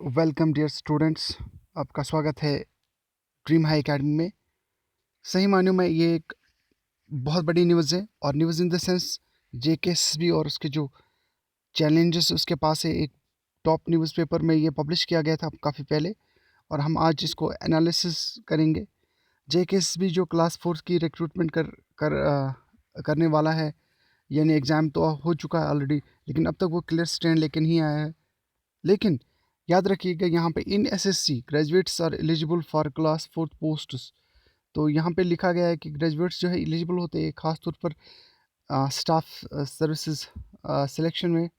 Welcome dear students. आपका स्वागत है ड्रीम हाई एकेडमी में। सही मायनों में ये एक बहुत बड़ी न्यूज़ है, और news in the sense JKSSB और उसके जो चैलेंजेस उसके पास है। एक टॉप न्यूज़पेपर में ये पब्लिश किया गया था काफ़ी पहले, और हम आज इसको एनालिसिस करेंगे। जेकेएसएसबी जो क्लास फोर्स की रिक्रूटमेंट करने वाला है, यानी एग्ज़ाम तो हो चुका है ऑलरेडी, लेकिन अब तक वो क्लियर स्टैंड लेके नहीं आया है। लेकिन याद रखिएगा, यहाँ पे इन SSC graduates are eligible for class fourth posts. तो यहाँ पे लिखा गया है कि ग्रेजुएट्स जो है एलिजिबल होते हैं खासतौर पर स्टाफ सर्विसेज सिलेक्शन में।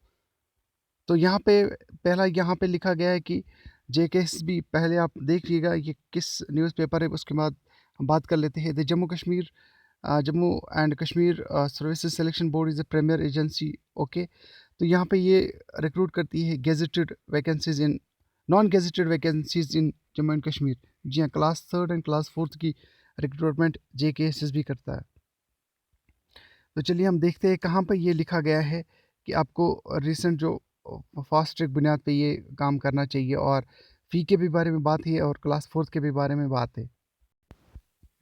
तो यहाँ पे पहला यहाँ पे लिखा गया है कि जेकेएसबी, पहले आप देखिएगा ये किस न्यूज़पेपर है, उसके बाद हम बात कर लेते हैं। The Jammu and Kashmir services selection board is the premier agency. Okay, तो यहाँ पे ये रिक्रूट करती है gazetted vacancies in non gazetted vacancies in Jammu and Kashmir. जी हाँ, class third and class fourth की रिक्रूटमेंट जेकेएसएसबी करता है। तो चलिए हम देखते हैं कहाँ पर ये लिखा गया है कि आपको रिसेंट जो फास्ट ट्रैक बुनियाद पे ये काम करना चाहिए, और फ़ी के भी बारे में बात है और क्लास फोर्थ के भी बारे में बात है।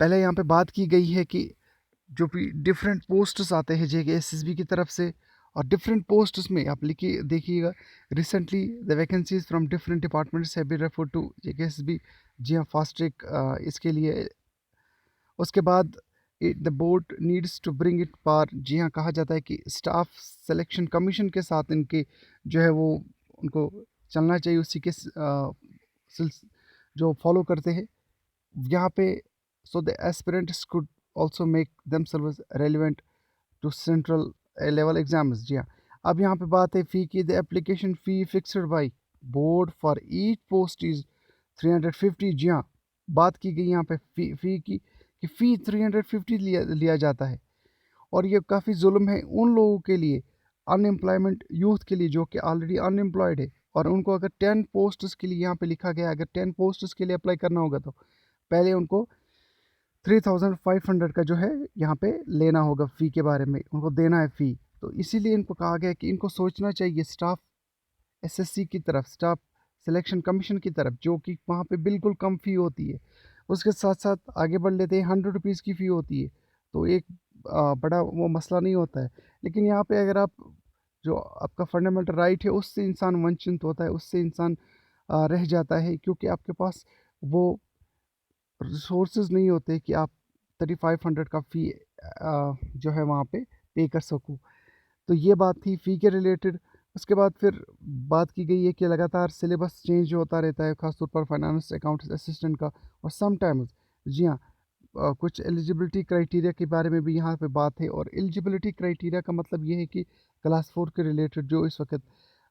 पहले यहाँ पे बात की गई है कि जो भी डिफरेंट पोस्ट्स आते हैं जेकेएसएसबी की तरफ से, और डिफरेंट पोस्ट्स में आप लिखिए देखिएगा, recently the vacancies from different departments have been referred to JKSSB. जी हाँ, फास्ट ट्रैक इसके लिए। उसके बाद the board needs to bring it पार। जी हाँ, कहा जाता है कि स्टाफ सिलेक्शन कमीशन के साथ इनके जो है वो उनको चलना चाहिए, उसी के जो फॉलो करते हैं यहाँ पे। So the aspirants could also make themselves relevant to central level exams। जी हाँ, अब यहाँ पे बात है फ़ी की। The application fee fixed by board for each post is 350। जी हाँ, बात की गई यहाँ पे फ़ी की कि फ़ी 350 लिया जाता है, और ये काफ़ी जुल्म है उन लोगों के लिए, अनएम्प्लॉयमेंट यूथ के लिए जो कि ऑलरेडी अनएम्प्लॉयड है। और उनको अगर 10 पोस्ट्स के लिए यहाँ पे लिखा गया, अगर 10 पोस्ट्स के लिए अप्लाई करना होगा तो पहले उनको 3500 का जो है यहाँ पे लेना होगा। फ़ी के बारे में उनको देना है फ़ी। तो इसीलिए इनको कहा गया कि इनको सोचना चाहिए स्टाफ एसएससी की तरफ, स्टाफ सिलेक्शन कमीशन की तरफ, जो कि वहाँ पे बिल्कुल कम फ़ी होती है। उसके साथ साथ आगे बढ़ लेते हैं, 100 रुपीज़ की फ़ी होती है। तो एक बड़ा वो मसला नहीं होता है। लेकिन यहाँ पे अगर आप जो आपका फंडामेंटल राइट है उससे इंसान वंचित होता है, उससे इंसान रह जाता है, क्योंकि आपके पास वो रिसोर्सेज नहीं होते कि आप 3500 का फ़ी जो है वहाँ पे कर सकूँ। तो ये बात थी फ़ी के रिलेटेड। उसके बाद फिर बात की गई है कि लगातार सिलेबस चेंज होता रहता है, ख़ासतौर पर फाइनेंस अकाउंट्स असिस्टेंट का। और समटाइम्स, जी हाँ, कुछ एलिजिबिलिटी क्राइटेरिया के बारे में भी यहाँ पे बात है। और एलिजिबिलिटी क्राइटेरिया का मतलब ये है कि क्लास फोर के रिलेटेड जो इस वक्त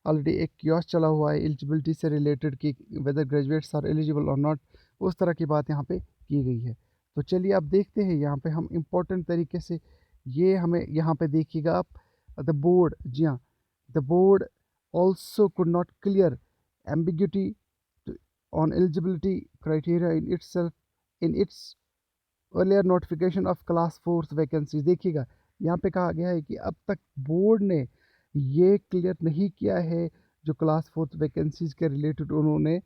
ऑलरेडी एक क्योस चला हुआ है एलिजिबिलिटी से रिलेटेड कि वेदर ग्रेजुएट्स आर एलिजिबल और नॉट, उस तरह की बात यहाँ पे की गई है। तो चलिए अब देखते हैं यहाँ पे हम इम्पोर्टेंट तरीके से, ये हमें यहाँ पे देखिएगा आप, द बोर्ड। जी हाँ, the board also could not clear ambiguity on eligibility criteria in its earlier notification of class fourth vacancies. देखिएगा, यहाँ पे कहा गया है कि अब तक बोर्ड ने ये क्लियर नहीं किया है जो क्लास फोर्थ वैकेंसीज के रिलेटेड उन्होंने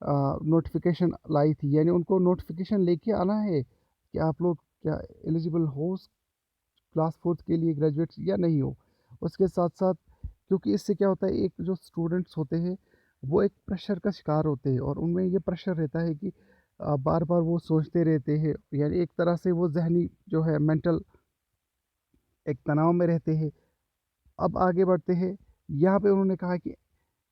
नोटिफिकेशन लाई थी, यानी उनको नोटिफिकेशन लेके आना है कि आप लोग क्या एलिजिबल हो क्लास फोर्थ के लिए ग्रेजुएट्स या नहीं हो। उसके साथ साथ, क्योंकि इससे क्या होता है, एक जो स्टूडेंट्स होते हैं वो एक प्रेशर का शिकार होते हैं, और उनमें ये प्रेशर रहता है कि बार बार वो सोचते रहते हैं, यानी एक तरह से वो जहनी जो है मेंटल एक तनाव में रहते हैं। अब आगे बढ़ते हैं, यहाँ पे उन्होंने कहा कि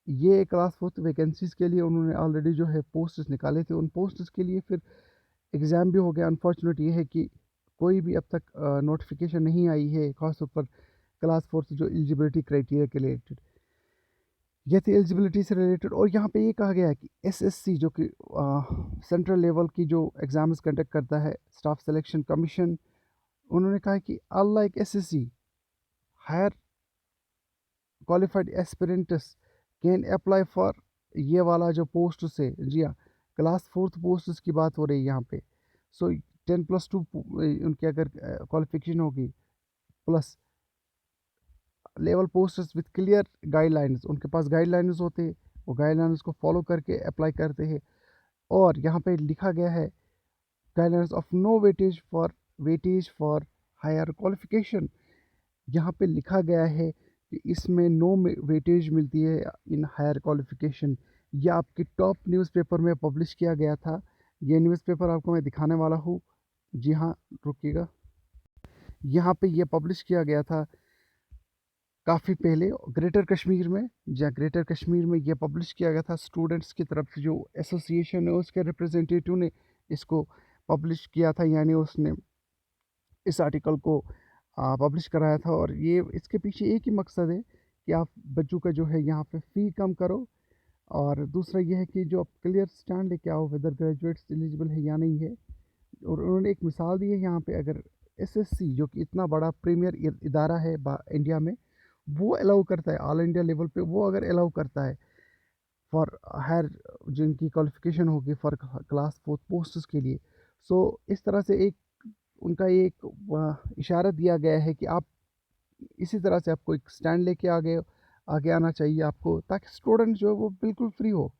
ये क्लास फोर्थ वैकेंसीज़ के लिए उन्होंने ऑलरेडी जो है पोस्ट्स निकाले थे, उन पोस्ट्स के लिए फिर एग्ज़ाम भी हो गया। अनफॉर्चुनेट ये है कि कोई भी अब तक नोटिफिकेशन नहीं आई है, खासतौर पर क्लास फोर्थ जो एलिजिबिलिटी क्राइटेरिया के रिलेटेड। ये थी एलिजिबिलिटी से रिलेटेड। और यहाँ पे ये कहा गया है कि एसएससी जो कि सेंट्रल लेवल की जो एग्ज़ाम्स कंडक्ट करता है, स्टाफ सिलेक्शन कमीशन, उन्होंने कहा कि unlike SSC, higher qualified aspirants can apply for ये वाला जो पोस्ट से। जी हाँ, क्लास फोर्थ पोस्ट की बात हो रही है यहाँ पे। सो 10+2 उनकी अगर क्वालिफिकेशन होगी, plus level posts with clear guidelines, उनके पास गाइडलाइंस होते हैं, वो गाइडलाइंस को फॉलो करके अप्लाई करते हैं। और यहाँ पे लिखा गया है guidelines of no weightage for higher qualification. यहाँ पे लिखा गया है कि इसमें नो वेटेज मिलती है इन हायर क्वालिफिकेशन। यह आपके टॉप न्यूज़पेपर में पब्लिश किया गया था। ये न्यूज़पेपर आपको मैं दिखाने वाला हूँ। जी हाँ, रुकिएगा। यहाँ पे ये पब्लिश किया गया था काफ़ी पहले ग्रेटर कश्मीर में। जहाँ ग्रेटर कश्मीर में ये पब्लिश किया गया था, स्टूडेंट्स की तरफ से जो एसोसिएशन है उसके रिप्रेजेंटेटिव ने इसको पब्लिश किया था, यानी उसने इस आर्टिकल को पब्लिश कराया था। और ये इसके पीछे एक ही मकसद है कि आप बच्चों का जो है यहाँ पे फ़ी कम करो, और दूसरा ये है कि जो आप क्लियर स्टैंड लेके आओ वेदर ग्रेजुएट्स एलिजिबल है या नहीं है। और उन्होंने एक मिसाल दी है यहाँ पे, अगर एसएससी जो कि इतना बड़ा प्रीमियर इदारा है इंडिया में, वो अलाउ करता है ऑल इंडिया लेवल पे, वो अगर अलाउ करता है फॉर हायर जिनकी क्वालिफिकेशन होगी फॉर क्लास 4 पोस्ट्स के लिए, सो इस तरह से एक उनका एक इशारा दिया गया है कि आप इसी तरह से आपको एक स्टैंड लेके आगे आना चाहिए आपको, ताकि स्टूडेंट जो है वो बिल्कुल फ्री हो,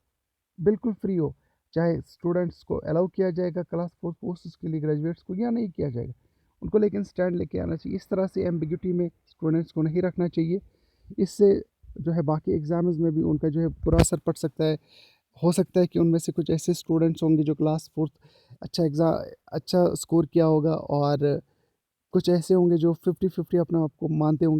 बिल्कुल फ्री हो। चाहे स्टूडेंट्स को अलाउ किया जाएगा क्लास 4 पोस्ट्स के लिए ग्रेजुएट्स को या नहीं किया जाएगा, उनको लेकिन स्टैंड लेके आना चाहिए। इस तरह से एम्बिग्यूटी में स्टूडेंट्स को नहीं रखना चाहिए। इससे जो है बाकी एग्ज़ाम्स में भी उनका जो है बुरा असर पड़ सकता है। हो सकता है कि उनमें से कुछ ऐसे स्टूडेंट्स होंगे जो क्लास 4 अच्छा स्कोर किया होगा, और कुछ ऐसे होंगे जो 50-50 अपना आप को मानते होंगे।